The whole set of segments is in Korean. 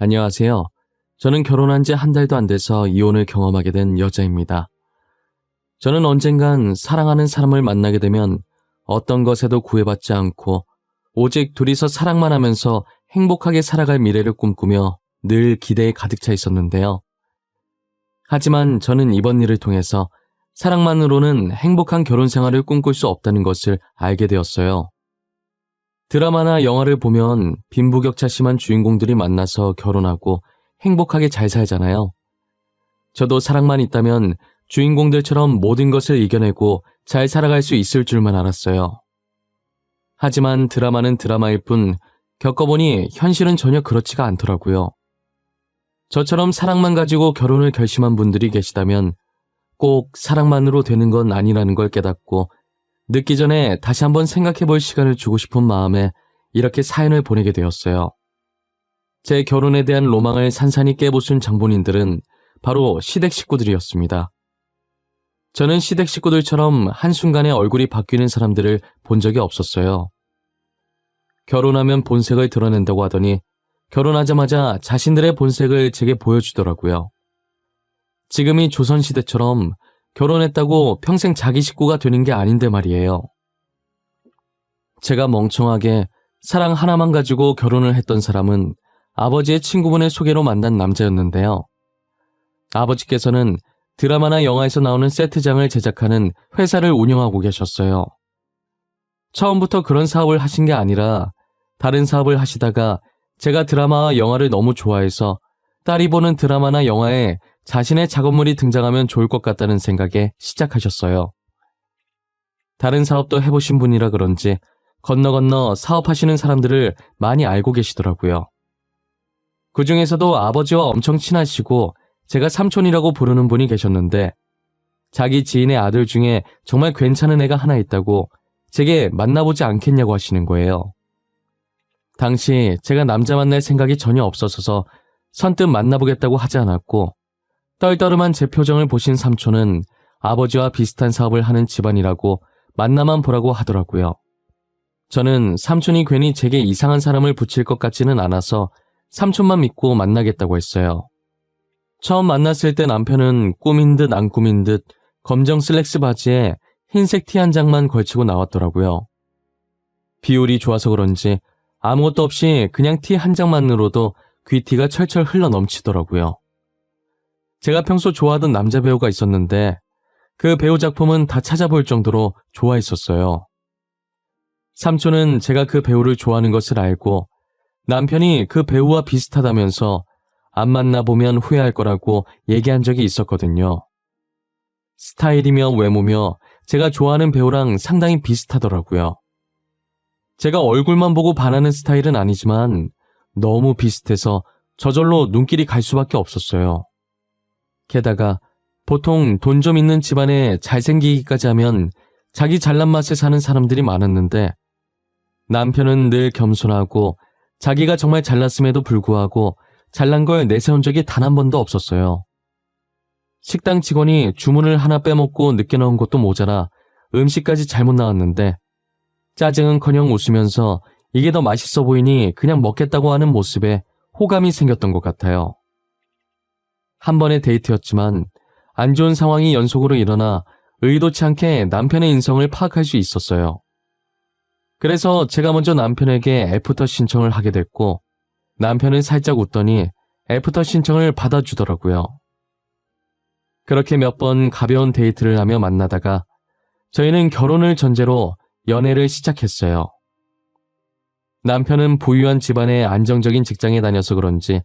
안녕하세요. 저는 결혼한 지 한 달도 안 돼서 이혼을 경험하게 된 여자입니다. 저는 언젠간 사랑하는 사람을 만나게 되면 어떤 것에도 구애받지 않고 오직 둘이서 사랑만 하면서 행복하게 살아갈 미래를 꿈꾸며 늘 기대에 가득 차 있었는데요. 하지만 저는 이번 일을 통해서 사랑만으로는 행복한 결혼 생활을 꿈꿀 수 없다는 것을 알게 되었어요. 드라마나 영화를 보면 빈부격차 심한 주인공들이 만나서 결혼하고 행복하게 잘 살잖아요. 저도 사랑만 있다면 주인공들처럼 모든 것을 이겨내고 잘 살아갈 수 있을 줄만 알았어요. 하지만 드라마는 드라마일 뿐 겪어보니 현실은 전혀 그렇지가 않더라고요. 저처럼 사랑만 가지고 결혼을 결심한 분들이 계시다면 꼭 사랑만으로 되는 건 아니라는 걸 깨닫고 늦기 전에 다시 한번 생각해 볼 시간을 주고 싶은 마음에 이렇게 사연을 보내게 되었어요. 제 결혼에 대한 로망을 산산히 깨부순 장본인들은 바로 시댁 식구들이었습니다. 저는 시댁 식구들처럼 한순간에 얼굴이 바뀌는 사람들을 본 적이 없었어요. 결혼하면 본색을 드러낸다고 하더니 결혼하자마자 자신들의 본색을 제게 보여주더라고요. 지금이 조선시대처럼 결혼했다고 평생 자기 식구가 되는 게 아닌데 말이에요. 제가 멍청하게 사랑 하나만 가지고 결혼을 했던 사람은 아버지의 친구분의 소개로 만난 남자였는데요. 아버지께서는 드라마나 영화에서 나오는 세트장을 제작하는 회사를 운영하고 계셨어요. 처음부터 그런 사업을 하신 게 아니라 다른 사업을 하시다가 제가 드라마와 영화를 너무 좋아해서 딸이 보는 드라마나 영화에 자신의 작업물이 등장하면 좋을 것 같다는 생각에 시작하셨어요. 다른 사업도 해보신 분이라 그런지 건너 사업하시는 사람들을 많이 알고 계시더라고요. 그 중에서도 아버지와 엄청 친하시고 제가 삼촌이라고 부르는 분이 계셨는데 자기 지인의 아들 중에 정말 괜찮은 애가 하나 있다고 제게 만나보지 않겠냐고 하시는 거예요. 당시 제가 남자 만날 생각이 전혀 없었어서 선뜻 만나보겠다고 하지 않았고 떨떠름한 제 표정을 보신 삼촌은 아버지와 비슷한 사업을 하는 집안이라고 만나만 보라고 하더라고요. 저는 삼촌이 괜히 제게 이상한 사람을 붙일 것 같지는 않아서 삼촌만 믿고 만나겠다고 했어요. 처음 만났을 때 남편은 꾸민 듯 안 꾸민 듯 검정 슬랙스 바지에 흰색 티 한 장만 걸치고 나왔더라고요. 비율이 좋아서 그런지 아무것도 없이 그냥 티 한 장만으로도 귀티가 철철 흘러 넘치더라고요. 제가 평소 좋아하던 남자 배우가 있었는데 그 배우 작품은 다 찾아볼 정도로 좋아했었어요. 삼촌은 제가 그 배우를 좋아하는 것을 알고 남편이 그 배우와 비슷하다면서 안 만나보면 후회할 거라고 얘기한 적이 있었거든요. 스타일이며 외모며 제가 좋아하는 배우랑 상당히 비슷하더라고요. 제가 얼굴만 보고 반하는 스타일은 아니지만 너무 비슷해서 저절로 눈길이 갈 수밖에 없었어요. 게다가 보통 돈 좀 있는 집안에 잘생기기까지 하면 자기 잘난 맛에 사는 사람들이 많았는데 남편은 늘 겸손하고 자기가 정말 잘났음에도 불구하고 잘난 걸 내세운 적이 단 한 번도 없었어요. 식당 직원이 주문을 하나 빼먹고 늦게 나온 것도 모자라 음식까지 잘못 나왔는데 짜증은커녕 웃으면서 이게 더 맛있어 보이니 그냥 먹겠다고 하는 모습에 호감이 생겼던 것 같아요. 한 번의 데이트였지만 안 좋은 상황이 연속으로 일어나 의도치 않게 남편의 인성을 파악할 수 있었어요. 그래서 제가 먼저 남편에게 애프터 신청을 하게 됐고 남편은 살짝 웃더니 애프터 신청을 받아주더라고요. 그렇게 몇 번 가벼운 데이트를 하며 만나다가 저희는 결혼을 전제로 연애를 시작했어요. 남편은 부유한 집안의 안정적인 직장에 다녀서 그런지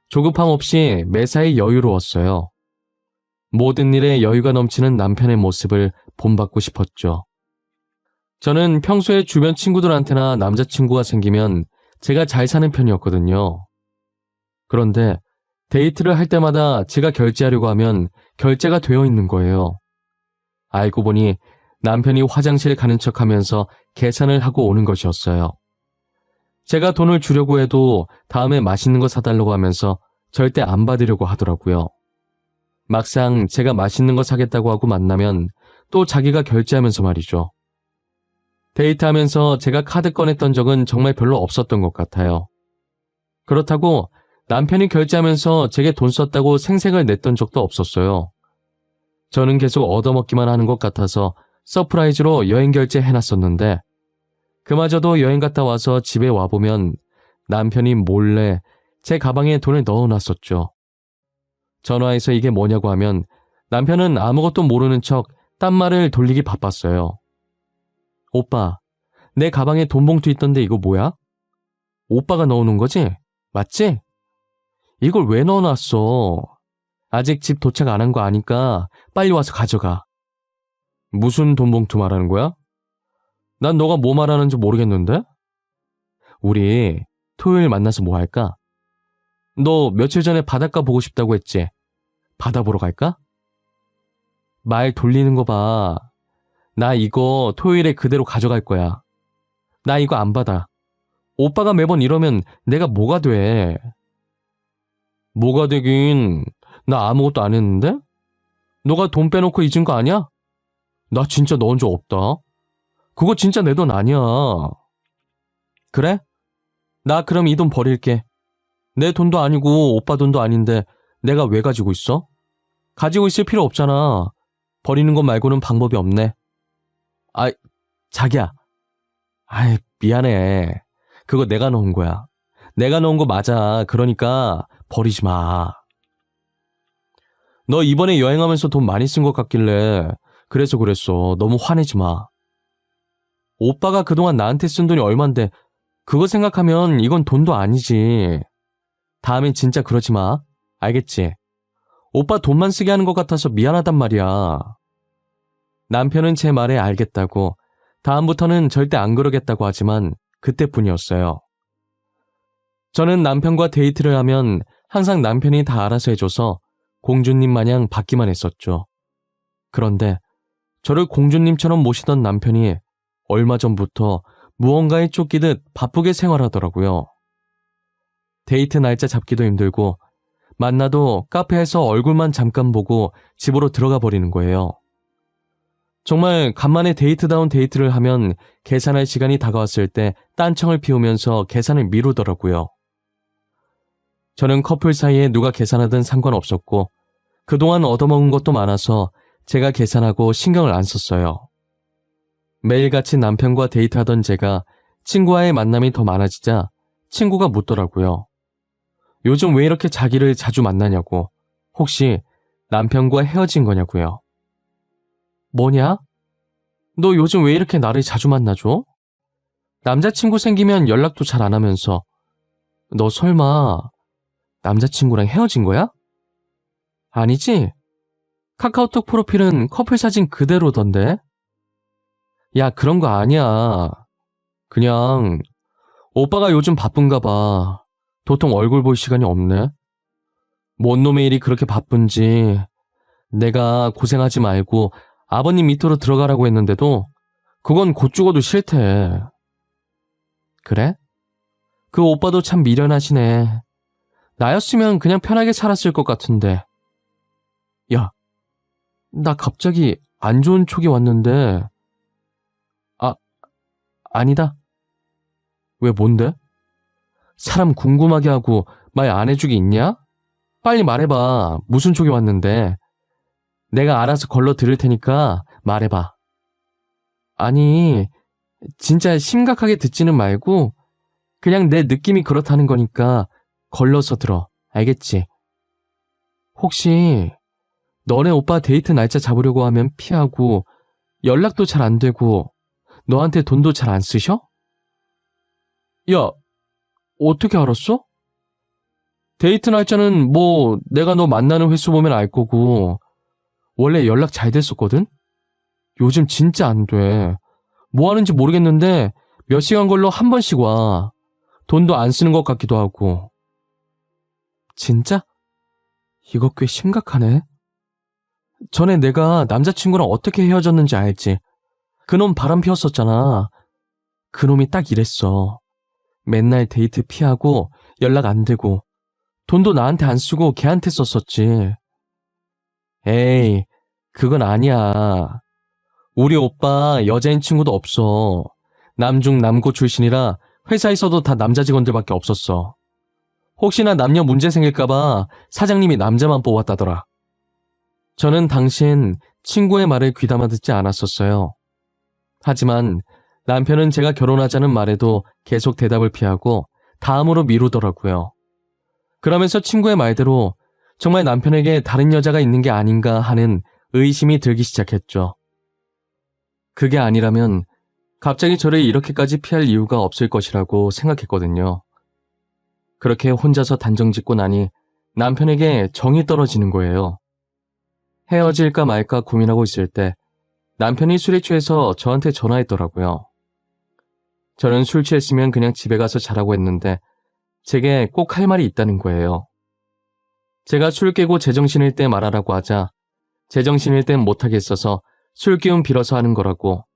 조급함 없이 매사에 여유로웠어요. 모든 일에 여유가 넘치는 남편의 모습을 본받고 싶었죠. 저는 평소에 주변 친구들한테나 남자친구가 생기면 제가 잘 사는 편이었거든요. 그런데 데이트를 할 때마다 제가 결제하려고 하면 결제가 되어 있는 거예요. 알고 보니 남편이 화장실 가는 척하면서 계산을 하고 오는 것이었어요. 제가 돈을 주려고 해도 다음에 맛있는 거 사달라고 하면서 절대 안 받으려고 하더라고요. 막상 제가 맛있는 거 사겠다고 하고 만나면 또 자기가 결제하면서 말이죠. 데이트하면서 제가 카드 꺼냈던 적은 정말 별로 없었던 것 같아요. 그렇다고 남편이 결제하면서 제게 돈 썼다고 생색을 냈던 적도 없었어요. 저는 계속 얻어먹기만 하는 것 같아서 서프라이즈로 여행 결제 해놨었는데 그마저도 여행 갔다 와서 집에 와보면 남편이 몰래 제 가방에 돈을 넣어놨었죠. 전화해서 이게 뭐냐고 하면 남편은 아무것도 모르는 척 딴 말을 돌리기 바빴어요. 오빠, 내 가방에 돈 봉투 있던데 이거 뭐야? 오빠가 넣어놓은 거지? 맞지? 이걸 왜 넣어놨어? 아직 집 도착 안 한 거 아니까 빨리 와서 가져가. 무슨 돈 봉투 말하는 거야? 난 너가 뭐 말하는지 모르겠는데? 우리 토요일 만나서 뭐 할까? 너 며칠 전에 바닷가 보고 싶다고 했지? 바다 보러 갈까? 말 돌리는 거 봐. 나 이거 토요일에 그대로 가져갈 거야. 나 이거 안 받아. 오빠가 매번 이러면 내가 뭐가 돼? 뭐가 되긴. 나 아무것도 안 했는데? 너가 돈 빼놓고 잊은 거 아니야? 나 진짜 넣은 적 없다. 그거 진짜 내 돈 아니야. 그래? 나 그럼 이 돈 버릴게. 내 돈도 아니고 오빠 돈도 아닌데 내가 왜 가지고 있어? 가지고 있을 필요 없잖아. 버리는 것 말고는 방법이 없네. 아, 자기야. 아이, 미안해. 그거 내가 넣은 거야. 내가 넣은 거 맞아. 그러니까 버리지 마. 너 이번에 여행하면서 돈 많이 쓴 것 같길래 그래서 그랬어. 너무 화내지 마. 오빠가 그동안 나한테 쓴 돈이 얼만데 그거 생각하면 이건 돈도 아니지. 다음엔 진짜 그러지 마. 알겠지? 오빠 돈만 쓰게 하는 것 같아서 미안하단 말이야. 남편은 제 말에 알겠다고 다음부터는 절대 안 그러겠다고 하지만 그때뿐이었어요. 저는 남편과 데이트를 하면 항상 남편이 다 알아서 해줘서 공주님 마냥 받기만 했었죠. 그런데 저를 공주님처럼 모시던 남편이 얼마 전부터 무언가에 쫓기듯 바쁘게 생활하더라고요. 데이트 날짜 잡기도 힘들고 만나도 카페에서 얼굴만 잠깐 보고 집으로 들어가 버리는 거예요. 정말 간만에 데이트다운 데이트를 하면 계산할 시간이 다가왔을 때 딴청을 피우면서 계산을 미루더라고요. 저는 커플 사이에 누가 계산하든 상관없었고 그동안 얻어먹은 것도 많아서 제가 계산하고 신경을 안 썼어요. 매일같이 남편과 데이트하던 제가 친구와의 만남이 더 많아지자 친구가 묻더라고요. 요즘 왜 이렇게 자기를 자주 만나냐고. 혹시 남편과 헤어진 거냐고요. 뭐냐? 너 요즘 왜 이렇게 나를 자주 만나줘? 남자친구 생기면 연락도 잘 안 하면서. 너 설마 남자친구랑 헤어진 거야? 아니지? 카카오톡 프로필은 커플 사진 그대로던데? 야, 그런 거 아니야. 그냥 오빠가 요즘 바쁜가 봐. 도통 얼굴 볼 시간이 없네. 뭔 놈의 일이 그렇게 바쁜지. 내가 고생하지 말고 아버님 밑으로 들어가라고 했는데도 그건 곧 죽어도 싫대. 그래? 그 오빠도 참 미련하시네. 나였으면 그냥 편하게 살았을 것 같은데. 야, 나 갑자기 안 좋은 촉이 왔는데. 아니다. 왜 뭔데? 사람 궁금하게 하고 말 안 해주기 있냐? 빨리 말해봐. 무슨 촉이 왔는데. 내가 알아서 걸러 들을 테니까 말해봐. 아니, 진짜 심각하게 듣지는 말고 그냥 내 느낌이 그렇다는 거니까 걸러서 들어. 알겠지? 혹시 너네 오빠 데이트 날짜 잡으려고 하면 피하고 연락도 잘 안 되고 너한테 돈도 잘 안 쓰셔? 야, 어떻게 알았어? 데이트 날짜는 뭐 내가 너 만나는 횟수 보면 알 거고 원래 연락 잘 됐었거든? 요즘 진짜 안 돼. 뭐 하는지 모르겠는데 몇 시간 걸러 한 번씩 와. 돈도 안 쓰는 것 같기도 하고. 진짜? 이거 꽤 심각하네. 전에 내가 남자친구랑 어떻게 헤어졌는지 알지? 그놈 바람 피웠었잖아. 그놈이 딱 이랬어. 맨날 데이트 피하고 연락 안 되고 돈도 나한테 안 쓰고 걔한테 썼었지. 에이, 그건 아니야. 우리 오빠 여자인 친구도 없어. 남중 남고 출신이라 회사에서도 다 남자 직원들밖에 없었어. 혹시나 남녀 문제 생길까봐 사장님이 남자만 뽑았다더라. 저는 당시엔 친구의 말을 귀담아 듣지 않았었어요. 하지만 남편은 제가 결혼하자는 말에도 계속 대답을 피하고 다음으로 미루더라고요. 그러면서 친구의 말대로 정말 남편에게 다른 여자가 있는 게 아닌가 하는 의심이 들기 시작했죠. 그게 아니라면 갑자기 저를 이렇게까지 피할 이유가 없을 것이라고 생각했거든요. 그렇게 혼자서 단정 짓고 나니 남편에게 정이 떨어지는 거예요. 헤어질까 말까 고민하고 있을 때 남편이 술에 취해서 저한테 전화했더라고요. 저는 술 취했으면 그냥 집에 가서 자라고 했는데 제게 꼭 할 말이 있다는 거예요. 제가 술 깨고 제정신일 때 말하라고 하자 제정신일 땐 못하겠어서 술 기운 빌어서 하는 거라고,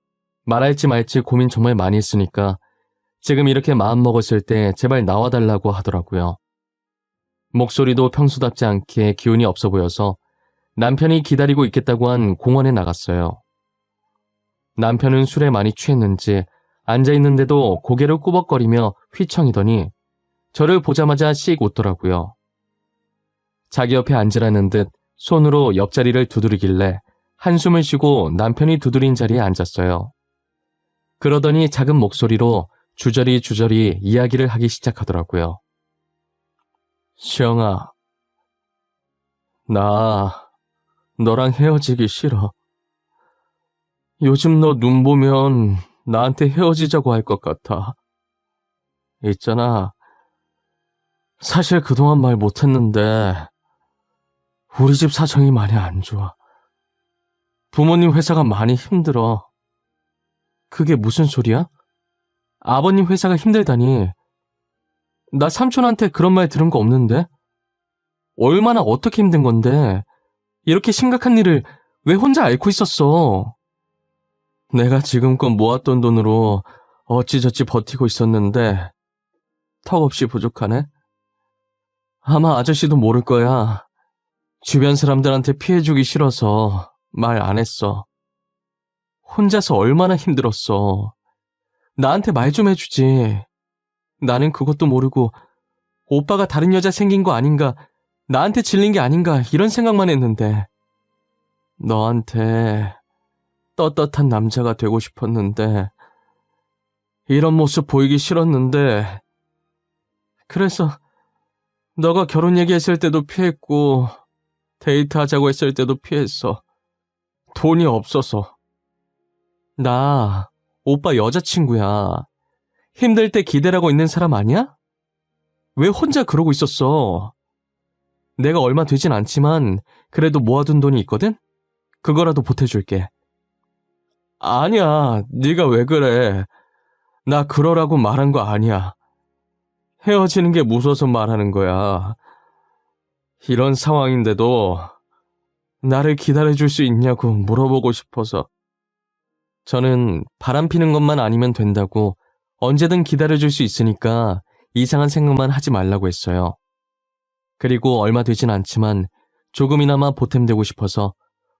말할지 말지 고민 정말 많이 했으니까 지금 이렇게 마음먹었을 때 제발 나와달라고 하더라고요. 목소리도 평소답지 않게 기운이 없어 보여서 남편이 기다리고 있겠다고 한 공원에 나갔어요. 남편은 술에 많이 취했는지 앉아있는데도 고개를 꾸벅거리며 휘청이더니 저를 보자마자 씩 웃더라고요. 자기 옆에 앉으라는 듯 손으로 옆자리를 두드리길래 한숨을 쉬고 남편이 두드린 자리에 앉았어요. 그러더니 작은 목소리로 주저리 이야기를 하기 시작하더라고요. 시영아, 나 너랑 헤어지기 싫어. 요즘 너 눈 보면 나한테 헤어지자고 할 것 같아. 있잖아, 사실 그동안 말 못했는데 우리 집 사정이 많이 안 좋아. 부모님 회사가 많이 힘들어. 그게 무슨 소리야? 아버님 회사가 힘들다니. 나 삼촌한테 그런 말 들은 거 없는데? 얼마나 어떻게 힘든 건데 이렇게 심각한 일을 왜 혼자 앓고 있었어? 내가 지금껏 모았던 돈으로 어찌저찌 버티고 있었는데 턱없이 부족하네? 아마 아저씨도 모를 거야. 주변 사람들한테 피해주기 싫어서 말 안 했어. 혼자서 얼마나 힘들었어. 나한테 말 좀 해주지. 나는 그것도 모르고 오빠가 다른 여자 생긴 거 아닌가, 나한테 질린 게 아닌가 이런 생각만 했는데 너한테 떳떳한 남자가 되고 싶었는데 이런 모습 보이기 싫었는데 그래서 너가 결혼 얘기했을 때도 피했고 데이트하자고 했을 때도 피했어. 돈이 없어서. 나 오빠 여자친구야. 힘들 때 기대라고 있는 사람 아니야? 왜 혼자 그러고 있었어? 내가 얼마 되진 않지만 그래도 모아둔 돈이 있거든? 그거라도 보태줄게. 아니야, 네가 왜 그래. 나 그러라고 말한 거 아니야. 헤어지는 게 무서워서 말하는 거야. 이런 상황인데도 나를 기다려줄 수 있냐고 물어보고 싶어서. 저는 바람 피는 것만 아니면 된다고, 언제든 기다려줄 수 있으니까 이상한 생각만 하지 말라고 했어요. 그리고 얼마 되진 않지만 조금이나마 보탬되고 싶어서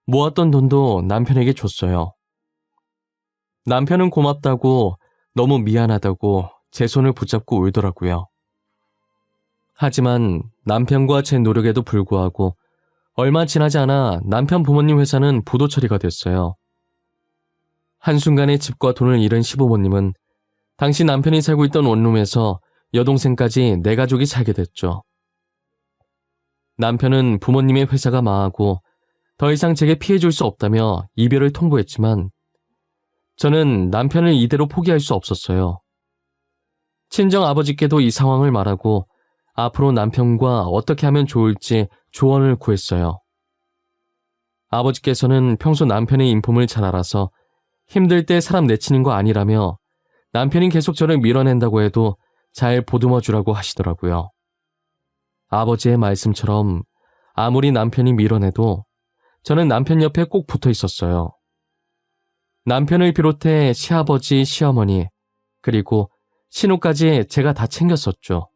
모았던 돈도 남편에게 줬어요. 남편은 고맙다고, 너무 미안하다고 제 손을 붙잡고 울더라고요. 하지만 남편과 제 노력에도 불구하고 얼마 지나지 않아 남편 부모님 회사는 부도 처리가 됐어요. 한순간에 집과 돈을 잃은 시부모님은 당시 남편이 살고 있던 원룸에서 여동생까지 네 가족이 살게 됐죠. 남편은 부모님의 회사가 망하고 더 이상 제게 피해줄 수 없다며 이별을 통보했지만 저는 남편을 이대로 포기할 수 없었어요. 친정 아버지께도 이 상황을 말하고 앞으로 남편과 어떻게 하면 좋을지 조언을 구했어요. 아버지께서는 평소 남편의 인품을 잘 알아서 힘들 때 사람 내치는 거 아니라며 남편이 계속 저를 밀어낸다고 해도 잘 보듬어 주라고 하시더라고요. 아버지의 말씀처럼 아무리 남편이 밀어내도 저는 남편 옆에 꼭 붙어 있었어요. 남편을 비롯해 시아버지, 시어머니, 그리고 신우까지 제가 다 챙겼었죠.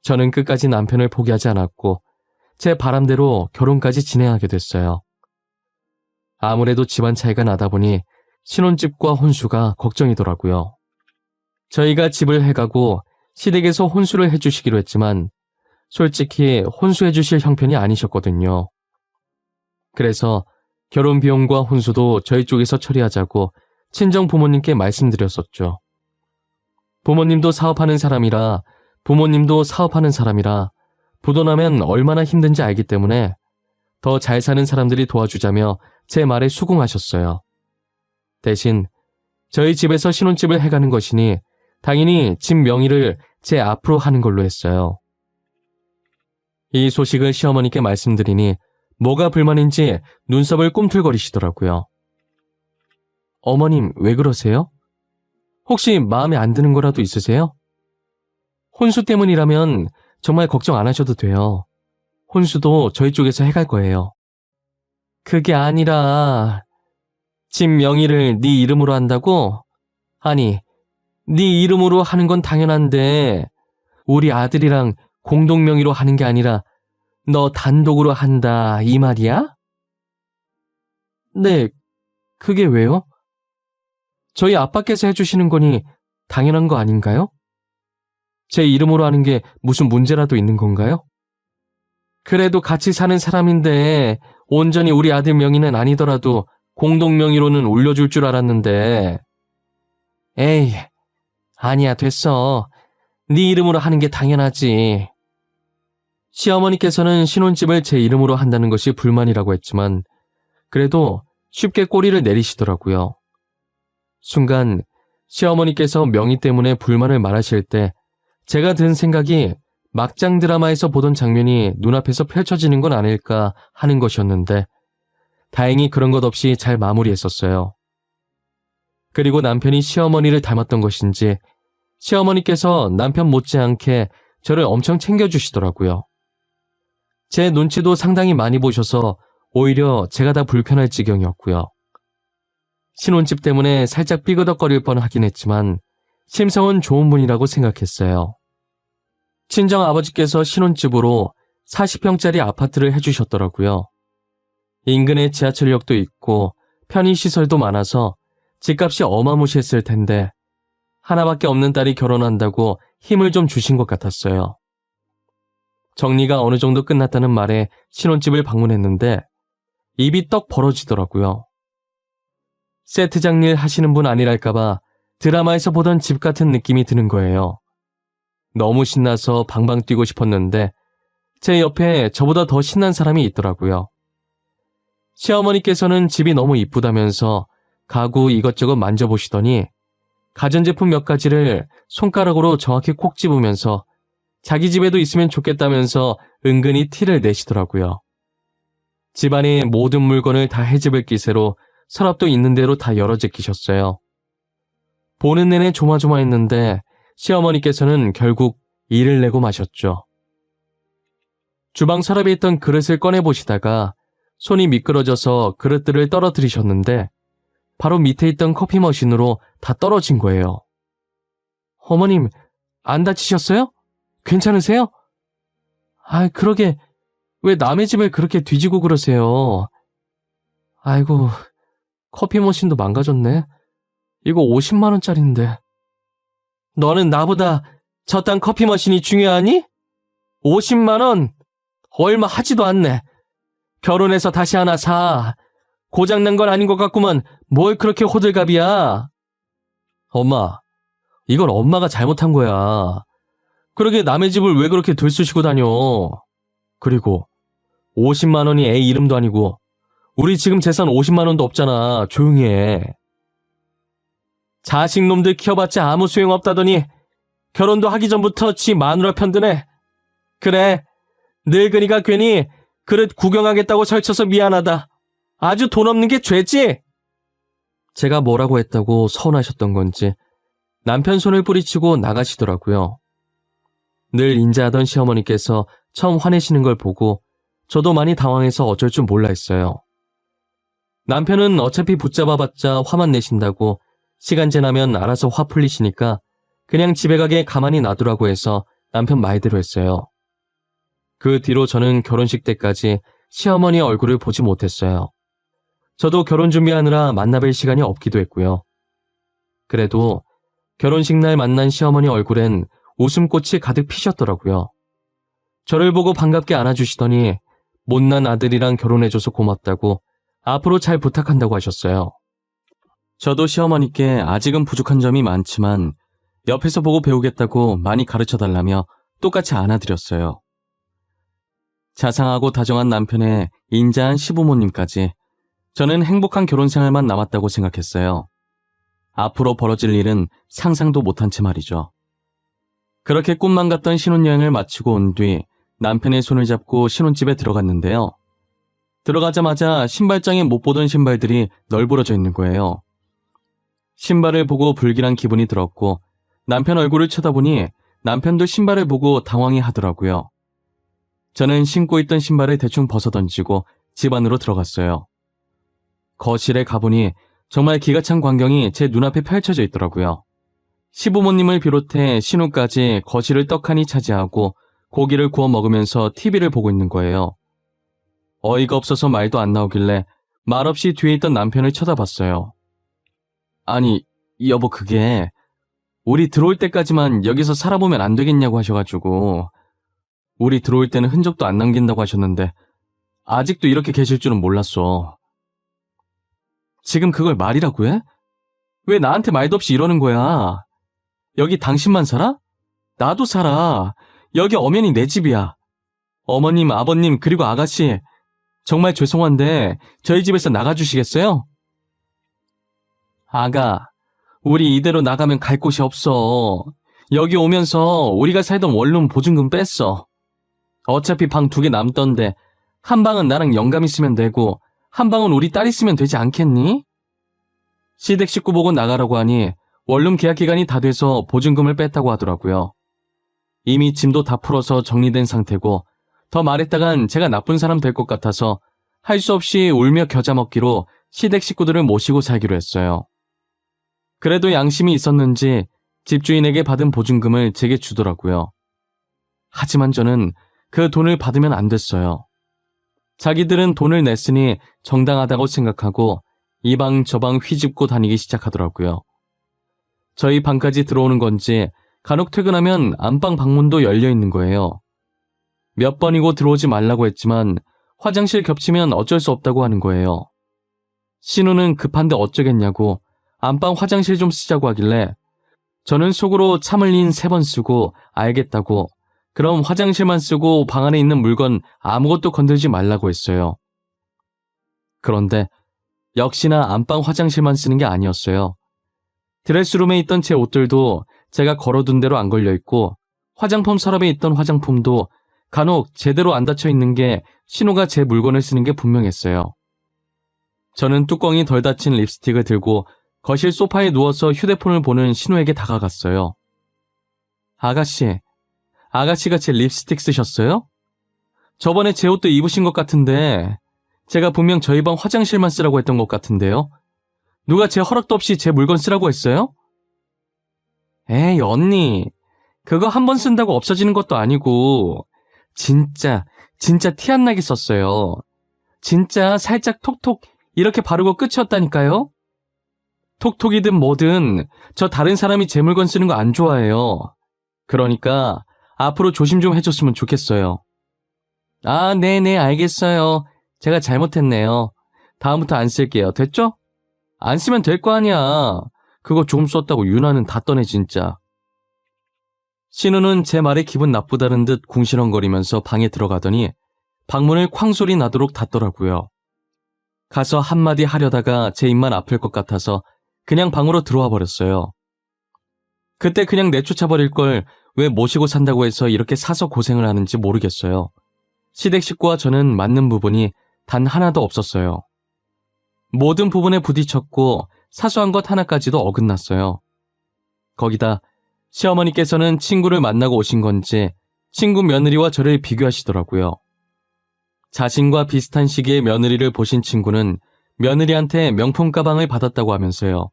저는 끝까지 남편을 포기하지 않았고 제 바람대로 결혼까지 진행하게 됐어요. 아무래도 집안 차이가 나다 보니 신혼집과 혼수가 걱정이더라고요. 저희가 집을 해가고 시댁에서 혼수를 해주시기로 했지만 솔직히 혼수해주실 형편이 아니셨거든요. 그래서 결혼 비용과 혼수도 저희 쪽에서 처리하자고 친정 부모님께 말씀드렸었죠. 부모님도 사업하는 사람이라 부도나면 얼마나 힘든지 알기 때문에 더 잘 사는 사람들이 도와주자며 제 말에 수긍하셨어요. 대신 저희 집에서 신혼집을 해가는 것이니 당연히 집 명의를 제 앞으로 하는 걸로 했어요. 이 소식을 시어머니께 말씀드리니 뭐가 불만인지 눈썹을 꿈틀거리시더라고요. 어머님, 왜 그러세요? 혹시 마음에 안 드는 거라도 있으세요? 혼수 때문이라면 정말 걱정 안 하셔도 돼요. 혼수도 저희 쪽에서 해갈 거예요. 그게 아니라 집 명의를 네 이름으로 한다고? 아니, 네 이름으로 하는 건 당연한데 우리 아들이랑 공동 명의로 하는 게 아니라 너 단독으로 한다 이 말이야? 네, 그게 왜요? 저희 아빠께서 해주시는 거니 당연한 거 아닌가요? 제 이름으로 하는 게 무슨 문제라도 있는 건가요? 그래도 같이 사는 사람인데 온전히 우리 아들 명의는 아니더라도 공동 명의로는 올려줄 줄 알았는데. 에이, 아니야, 됐어. 네 이름으로 하는 게 당연하지. 시어머니께서는 신혼집을 제 이름으로 한다는 것이 불만이라고 했지만 그래도 쉽게 꼬리를 내리시더라고요. 순간 시어머니께서 명의 때문에 불만을 말하실 때 제가 든 생각이 막장 드라마에서 보던 장면이 눈앞에서 펼쳐지는 건 아닐까 하는 것이었는데 다행히 그런 것 없이 잘 마무리했었어요. 그리고 남편이 시어머니를 닮았던 것인지 시어머니께서 남편 못지않게 저를 엄청 챙겨주시더라고요. 제 눈치도 상당히 많이 보셔서 오히려 제가 다 불편할 지경이었고요. 신혼집 때문에 살짝 삐그덕거릴 뻔하긴 했지만 심성은 좋은 분이라고 생각했어요. 친정 아버지께서 신혼집으로 40평짜리 아파트를 해주셨더라고요. 인근에 지하철역도 있고 편의시설도 많아서 집값이 어마무시했을 텐데 하나밖에 없는 딸이 결혼한다고 힘을 좀 주신 것 같았어요. 정리가 어느 정도 끝났다는 말에 신혼집을 방문했는데 입이 떡 벌어지더라고요. 세트장 일 하시는 분 아니랄까봐 드라마에서 보던 집 같은 느낌이 드는 거예요. 너무 신나서 방방 뛰고 싶었는데 제 옆에 저보다 더 신난 사람이 있더라고요. 시어머니께서는 집이 너무 이쁘다면서 가구 이것저것 만져보시더니 가전제품 몇 가지를 손가락으로 정확히 콕 집으면서 자기 집에도 있으면 좋겠다면서 은근히 티를 내시더라고요. 집안의 모든 물건을 다 헤집을 기세로 서랍도 있는 대로 다 열어 제끼셨어요. 보는 내내 조마조마했는데 시어머니께서는 결국 일을 내고 마셨죠. 주방 서랍에 있던 그릇을 꺼내보시다가 손이 미끄러져서 그릇들을 떨어뜨리셨는데 바로 밑에 있던 커피 머신으로 다 떨어진 거예요. 어머님, 안 다치셨어요? 괜찮으세요? 그러게 왜 남의 집을 그렇게 뒤지고 그러세요? 아이고, 커피 머신도 망가졌네. 이거 50만 원짜리인데. 너는 나보다 저딴 커피 머신이 중요하니? 50만 원? 얼마 하지도 않네. 결혼해서 다시 하나 사. 고장난 건 아닌 것 같구만. 뭘 그렇게 호들갑이야. 엄마, 이건 엄마가 잘못한 거야. 그러게 남의 집을 왜 그렇게 들쑤시고 다녀. 그리고 50만 원이 애 이름도 아니고 우리 지금 재산 50만 원도 없잖아. 조용히 해. 자식놈들 키워봤자 아무 소용없다더니 결혼도 하기 전부터 지 마누라 편드네. 그래, 늙은이가 괜히 그릇 구경하겠다고 설쳐서 미안하다. 아주 돈 없는 게 죄지? 제가 뭐라고 했다고 서운하셨던 건지 남편 손을 뿌리치고 나가시더라고요. 늘 인자하던 시어머니께서 처음 화내시는 걸 보고 저도 많이 당황해서 어쩔 줄 몰라 했어요. 남편은 어차피 붙잡아봤자 화만 내신다고 시간 지나면 알아서 화 풀리시니까 그냥 집에 가게 가만히 놔두라고 해서 남편 말대로 했어요. 그 뒤로 저는 결혼식 때까지 시어머니 얼굴을 보지 못했어요. 저도 결혼 준비하느라 만나뵐 시간이 없기도 했고요. 그래도 결혼식 날 만난 시어머니 얼굴엔 웃음꽃이 가득 피셨더라고요. 저를 보고 반갑게 안아주시더니 못난 아들이랑 결혼해줘서 고맙다고 앞으로 잘 부탁한다고 하셨어요. 저도 시어머니께 아직은 부족한 점이 많지만 옆에서 보고 배우겠다고 많이 가르쳐달라며 똑같이 안아드렸어요. 자상하고 다정한 남편의 인자한 시부모님까지 저는 행복한 결혼 생활만 남았다고 생각했어요. 앞으로 벌어질 일은 상상도 못한 채 말이죠. 그렇게 꿈만 같던 신혼여행을 마치고 온 뒤 남편의 손을 잡고 신혼집에 들어갔는데요. 들어가자마자 신발장에 못 보던 신발들이 널브러져 있는 거예요. 신발을 보고 불길한 기분이 들었고 남편 얼굴을 쳐다보니 남편도 신발을 보고 당황해 하더라고요. 저는 신고 있던 신발을 대충 벗어던지고 집 안으로 들어갔어요. 거실에 가보니 정말 기가 찬 광경이 제 눈앞에 펼쳐져 있더라고요. 시부모님을 비롯해 신우까지 거실을 떡하니 차지하고 고기를 구워 먹으면서 TV를 보고 있는 거예요. 어이가 없어서 말도 안 나오길래 말없이 뒤에 있던 남편을 쳐다봤어요. 아니, 여보 그게 우리 들어올 때까지만 여기서 살아보면 안 되겠냐고 하셔가지고 우리 들어올 때는 흔적도 안 남긴다고 하셨는데 아직도 이렇게 계실 줄은 몰랐어. 지금 그걸 말이라고 해? 왜 나한테 말도 없이 이러는 거야? 여기 당신만 살아? 나도 살아. 여기 엄연히 내 집이야. 어머님, 아버님, 그리고 아가씨, 정말 죄송한데 저희 집에서 나가주시겠어요? 아가, 우리 이대로 나가면 갈 곳이 없어. 여기 오면서 우리가 살던 원룸 보증금 뺐어. 어차피 방 2개 남던데 한 방은 나랑 영감이 쓰면 되고 한 방은 우리 딸이 쓰면 되지 않겠니? 시댁 식구 보고 나가라고 하니 원룸 계약 기간이 다 돼서 보증금을 뺐다고 하더라고요. 이미 짐도 다 풀어서 정리된 상태고 더 말했다간 제가 나쁜 사람 될 것 같아서 할 수 없이 울며 겨자 먹기로 시댁 식구들을 모시고 살기로 했어요. 그래도 양심이 있었는지 집주인에게 받은 보증금을 제게 주더라고요. 하지만 저는 그 돈을 받으면 안 됐어요. 자기들은 돈을 냈으니 정당하다고 생각하고 이 방 저 방 휘집고 다니기 시작하더라고요. 저희 방까지 들어오는 건지 간혹 퇴근하면 안방 방문도 열려 있는 거예요. 몇 번이고 들어오지 말라고 했지만 화장실 겹치면 어쩔 수 없다고 하는 거예요. 신우는 급한데 어쩌겠냐고 안방 화장실 좀 쓰자고 하길래 저는 속으로 참을 린 3번 쓰고 알겠다고 그럼 화장실만 쓰고 방 안에 있는 물건 아무것도 건들지 말라고 했어요. 그런데 역시나 안방 화장실만 쓰는 게 아니었어요. 드레스룸에 있던 제 옷들도 제가 걸어둔 대로 안 걸려있고 화장품 서랍에 있던 화장품도 간혹 제대로 안 닫혀 있는 게 신우가 제 물건을 쓰는 게 분명했어요. 저는 뚜껑이 덜 닫힌 립스틱을 들고 거실 소파에 누워서 휴대폰을 보는 신우에게 다가갔어요. 아가씨가 제 립스틱 쓰셨어요? 저번에 제 옷도 입으신 것 같은데 제가 분명 저희 방 화장실만 쓰라고 했던 것 같은데요? 누가 제 허락도 없이 제 물건 쓰라고 했어요? 에이 언니, 그거 한 번 쓴다고 없어지는 것도 아니고 진짜 티 안 나게 썼어요. 진짜 살짝 톡톡 이렇게 바르고 끝이었다니까요? 톡톡이든 뭐든 저 다른 사람이 제 물건 쓰는 거 안 좋아해요. 그러니까 앞으로 조심 좀 해줬으면 좋겠어요. 아, 네네 알겠어요. 제가 잘못했네요. 다음부터 안 쓸게요. 됐죠? 안 쓰면 될 거 아니야. 그거 좀 썼다고 유나는 다 떠네 진짜. 신우는 제 말에 기분 나쁘다는 듯 궁시렁거리면서 방에 들어가더니 방문을 쾅 소리 나도록 닫더라고요. 가서 한마디 하려다가 제 입만 아플 것 같아서 그냥 방으로 들어와 버렸어요. 그때 그냥 내쫓아버릴 걸 왜 모시고 산다고 해서 이렇게 사서 고생을 하는지 모르겠어요. 시댁 식구와 저는 맞는 부분이 단 하나도 없었어요. 모든 부분에 부딪혔고 사소한 것 하나까지도 어긋났어요. 거기다 시어머니께서는 친구를 만나고 오신 건지 친구 며느리와 저를 비교하시더라고요. 자신과 비슷한 시기에 며느리를 보신 친구는 며느리한테 명품 가방을 받았다고 하면서요.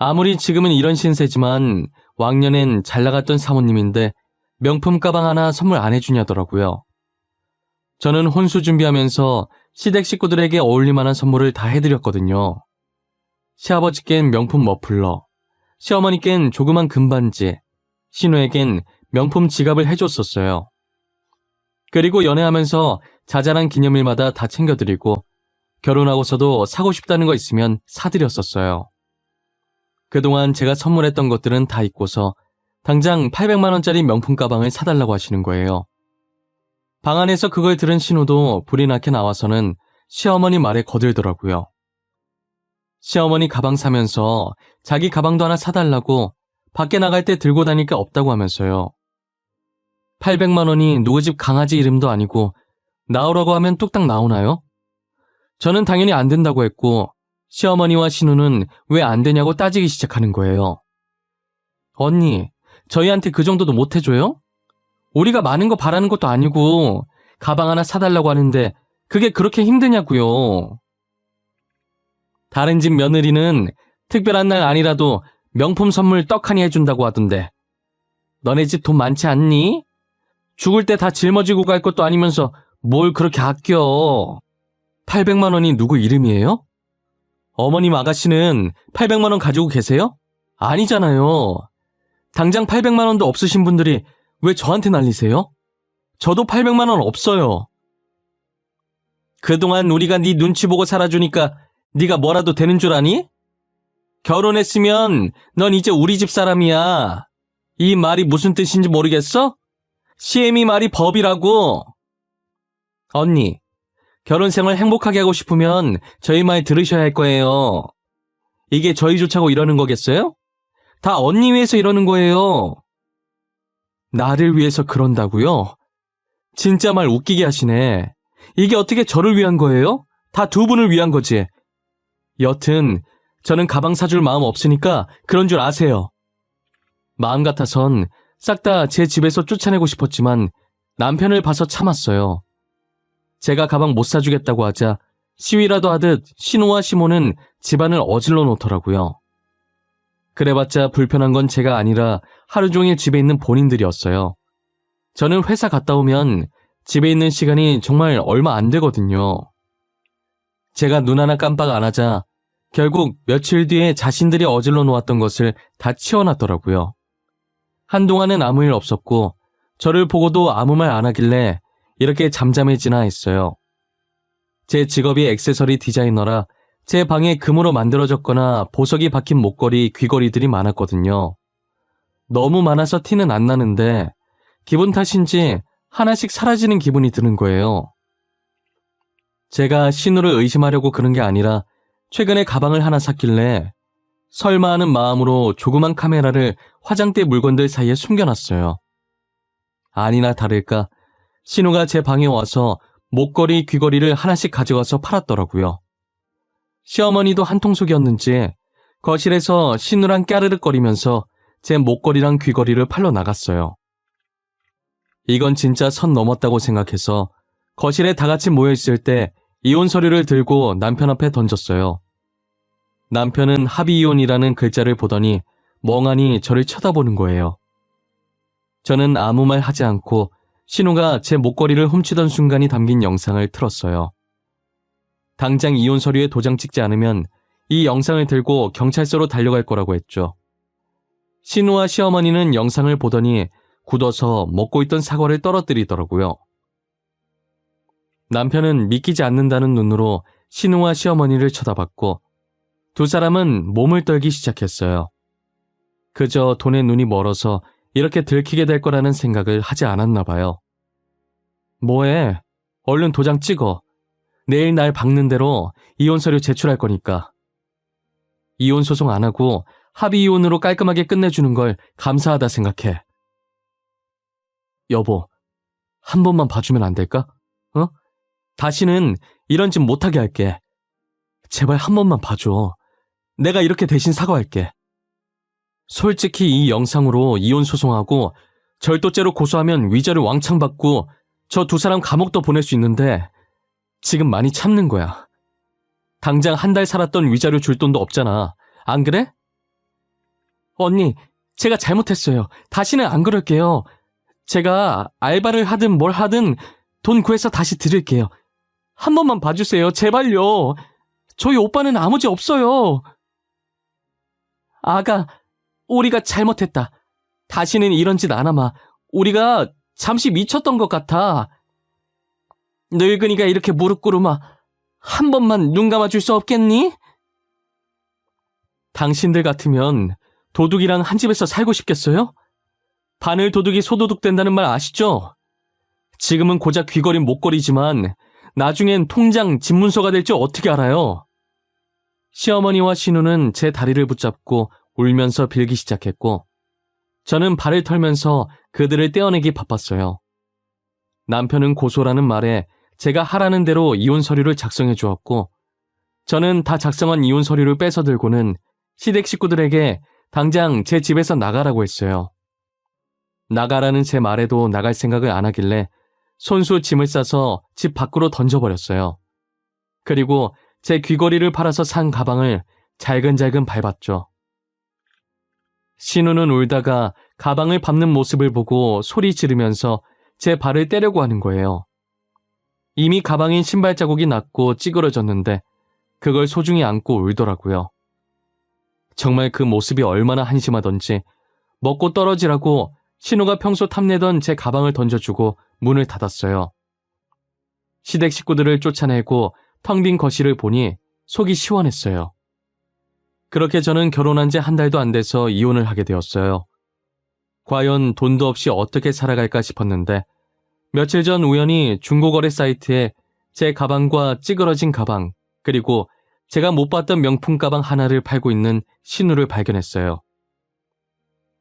아무리 지금은 이런 신세지만 왕년엔 잘 나갔던 사모님인데 명품 가방 하나 선물 안 해주냐더라고요. 저는 혼수 준비하면서 시댁 식구들에게 어울릴만한 선물을 다 해드렸거든요. 시아버지께는 명품 머플러, 시어머니께는 조그만 금반지, 신우에겐 명품 지갑을 해줬었어요. 그리고 연애하면서 자잘한 기념일마다 다 챙겨드리고 결혼하고서도 사고 싶다는 거 있으면 사드렸었어요. 그동안 제가 선물했던 것들은 다 잊고서 당장 800만 원짜리 명품 가방을 사달라고 하시는 거예요. 방 안에서 그걸 들은 신우도 불이 나게 나와서는 시어머니 말에 거들더라고요. 시어머니 가방 사면서 자기 가방도 하나 사달라고 밖에 나갈 때 들고 다닐 게 없다고 하면서요. 800만 원이 누구 집 강아지 이름도 아니고 나오라고 하면 뚝딱 나오나요? 저는 당연히 안 된다고 했고 시어머니와 신우는 왜 안 되냐고 따지기 시작하는 거예요. 언니, 저희한테 그 정도도 못 해줘요? 우리가 많은 거 바라는 것도 아니고 가방 하나 사달라고 하는데 그게 그렇게 힘드냐고요. 다른 집 며느리는 특별한 날 아니라도 명품 선물 떡하니 해준다고 하던데 너네 집 돈 많지 않니? 죽을 때 다 짊어지고 갈 것도 아니면서 뭘 그렇게 아껴. 800만 원이 누구 이름이에요? 어머님 아가씨는 800만 원 가지고 계세요? 아니잖아요. 당장 800만 원도 없으신 분들이 왜 저한테 난리세요? 저도 800만 원 없어요. 그동안 우리가 네 눈치 보고 살아주니까 네가 뭐라도 되는 줄 아니? 결혼했으면 넌 이제 우리 집 사람이야. 이 말이 무슨 뜻인지 모르겠어? 시애미 말이 법이라고. 언니, 결혼 생활 행복하게 하고 싶으면 저희 말 들으셔야 할 거예요. 이게 저희 좋자고 이러는 거겠어요? 다 언니 위해서 이러는 거예요. 나를 위해서 그런다고요? 진짜 말 웃기게 하시네. 이게 어떻게 저를 위한 거예요? 다 두 분을 위한 거지. 여튼 저는 가방 사줄 마음 없으니까 그런 줄 아세요. 마음 같아선 싹 다 제 집에서 쫓아내고 싶었지만 남편을 봐서 참았어요. 제가 가방 못 사주겠다고 하자 시위라도 하듯 신우와 시모는 집안을 어질러 놓더라고요. 그래봤자 불편한 건 제가 아니라 하루 종일 집에 있는 본인들이었어요. 저는 회사 갔다 오면 집에 있는 시간이 정말 얼마 안 되거든요. 제가 눈 하나 깜빡 안 하자 결국 며칠 뒤에 자신들이 어질러 놓았던 것을 다 치워놨더라고요. 한동안은 아무 일 없었고 저를 보고도 아무 말 안 하길래 이렇게 잠잠해지나 했어요. 제 직업이 액세서리 디자이너라 제 방에 금으로 만들어졌거나 보석이 박힌 목걸이, 귀걸이들이 많았거든요. 너무 많아서 티는 안 나는데 기분 탓인지 하나씩 사라지는 기분이 드는 거예요. 제가 신우를 의심하려고 그런 게 아니라 최근에 가방을 하나 샀길래 설마 하는 마음으로 조그만 카메라를 화장대 물건들 사이에 숨겨놨어요. 아니나 다를까 신우가 제 방에 와서 목걸이, 귀걸이를 하나씩 가져가서 팔았더라고요. 시어머니도 한통속이었는지 거실에서 신우랑 까르륵거리면서 제 목걸이랑 귀걸이를 팔러 나갔어요. 이건 진짜 선 넘었다고 생각해서 거실에 다 같이 모여있을 때 이혼 서류를 들고 남편 앞에 던졌어요. 남편은 합의이혼이라는 글자를 보더니 멍하니 저를 쳐다보는 거예요. 저는 아무 말 하지 않고 신우가 제 목걸이를 훔치던 순간이 담긴 영상을 틀었어요. 당장 이혼 서류에 도장 찍지 않으면 이 영상을 들고 경찰서로 달려갈 거라고 했죠. 신우와 시어머니는 영상을 보더니 굳어서 먹고 있던 사과를 떨어뜨리더라고요. 남편은 믿기지 않는다는 눈으로 신우와 시어머니를 쳐다봤고 두 사람은 몸을 떨기 시작했어요. 그저 돈에 눈이 멀어서 이렇게 들키게 될 거라는 생각을 하지 않았나 봐요. 뭐해? 얼른 도장 찍어. 내일 날 박는 대로 이혼 서류 제출할 거니까. 이혼 소송 안 하고 합의 이혼으로 깔끔하게 끝내주는 걸 감사하다 생각해. 여보, 한 번만 봐주면 안 될까? 어? 다시는 이런 짓 못하게 할게. 제발 한 번만 봐줘. 내가 이렇게 대신 사과할게. 솔직히 이 영상으로 이혼 소송하고 절도죄로 고소하면 위자료 왕창 받고 저 두 사람 감옥도 보낼 수 있는데 지금 많이 참는 거야. 당장 한 달 살았던 위자료 줄 돈도 없잖아. 안 그래? 언니, 제가 잘못했어요. 다시는 안 그럴게요. 제가 알바를 하든 뭘 하든 돈 구해서 다시 드릴게요. 한 번만 봐주세요. 제발요. 저희 오빠는 아무 죄 없어요. 아가, 우리가 잘못했다. 다시는 이런 짓 안 하마. 우리가 잠시 미쳤던 것 같아. 늙은이가 이렇게 무릎 꿇으마. 한 번만 눈 감아줄 수 없겠니? 당신들 같으면 도둑이랑 한 집에서 살고 싶겠어요? 바늘 도둑이 소도둑 된다는 말 아시죠? 지금은 고작 귀걸이 목걸이지만 나중엔 통장 집문서가 될 줄 어떻게 알아요? 시어머니와 신우는 제 다리를 붙잡고 울면서 빌기 시작했고 저는 발을 털면서 그들을 떼어내기 바빴어요. 남편은 고소라는 말에 제가 하라는 대로 이혼 서류를 작성해 주었고 저는 다 작성한 이혼 서류를 뺏어 들고는 시댁 식구들에게 당장 제 집에서 나가라고 했어요. 나가라는 제 말에도 나갈 생각을 안 하길래 손수 짐을 싸서 집 밖으로 던져버렸어요. 그리고 제 귀걸이를 팔아서 산 가방을 잘근잘근 밟았죠. 신우는 울다가 가방을 밟는 모습을 보고 소리 지르면서 제 발을 떼려고 하는 거예요. 이미 가방엔 신발 자국이 났고 찌그러졌는데 그걸 소중히 안고 울더라고요. 정말 그 모습이 얼마나 한심하던지 먹고 떨어지라고 신우가 평소 탐내던 제 가방을 던져주고 문을 닫았어요. 시댁 식구들을 쫓아내고 텅 빈 거실을 보니 속이 시원했어요. 그렇게 저는 결혼한 지 한 달도 안 돼서 이혼을 하게 되었어요. 과연 돈도 없이 어떻게 살아갈까 싶었는데 며칠 전 우연히 중고거래 사이트에 제 가방과 찌그러진 가방 그리고 제가 못 봤던 명품 가방 하나를 팔고 있는 신우를 발견했어요.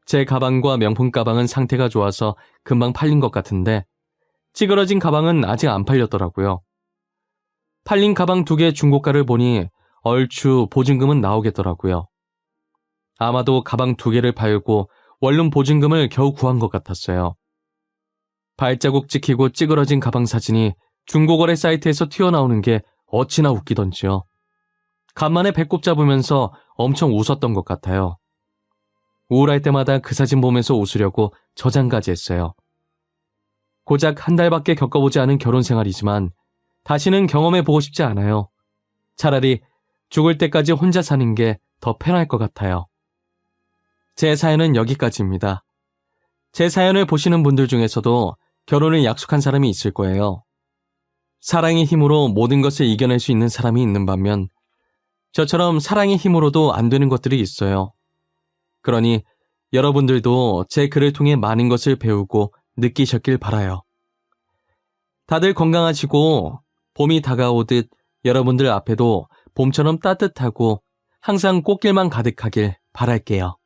제 가방과 명품 가방은 상태가 좋아서 금방 팔린 것 같은데 찌그러진 가방은 아직 안 팔렸더라고요. 팔린 가방 2개 중고가를 보니 얼추 보증금은 나오겠더라고요. 아마도 가방 2개를 팔고 원룸 보증금을 겨우 구한 것 같았어요. 발자국 찍히고 찌그러진 가방 사진이 중고거래 사이트에서 튀어나오는 게 어찌나 웃기던지요. 간만에 배꼽 잡으면서 엄청 웃었던 것 같아요. 우울할 때마다 그 사진 보면서 웃으려고 저장까지 했어요. 고작 한 달밖에 겪어보지 않은 결혼 생활이지만 다시는 경험해보고 싶지 않아요. 차라리 죽을 때까지 혼자 사는 게 더 편할 것 같아요. 제 사연은 여기까지입니다. 제 사연을 보시는 분들 중에서도 결혼을 약속한 사람이 있을 거예요. 사랑의 힘으로 모든 것을 이겨낼 수 있는 사람이 있는 반면 저처럼 사랑의 힘으로도 안 되는 것들이 있어요. 그러니 여러분들도 제 글을 통해 많은 것을 배우고 느끼셨길 바라요. 다들 건강하시고 봄이 다가오듯 여러분들 앞에도 봄처럼 따뜻하고 항상 꽃길만 가득하길 바랄게요.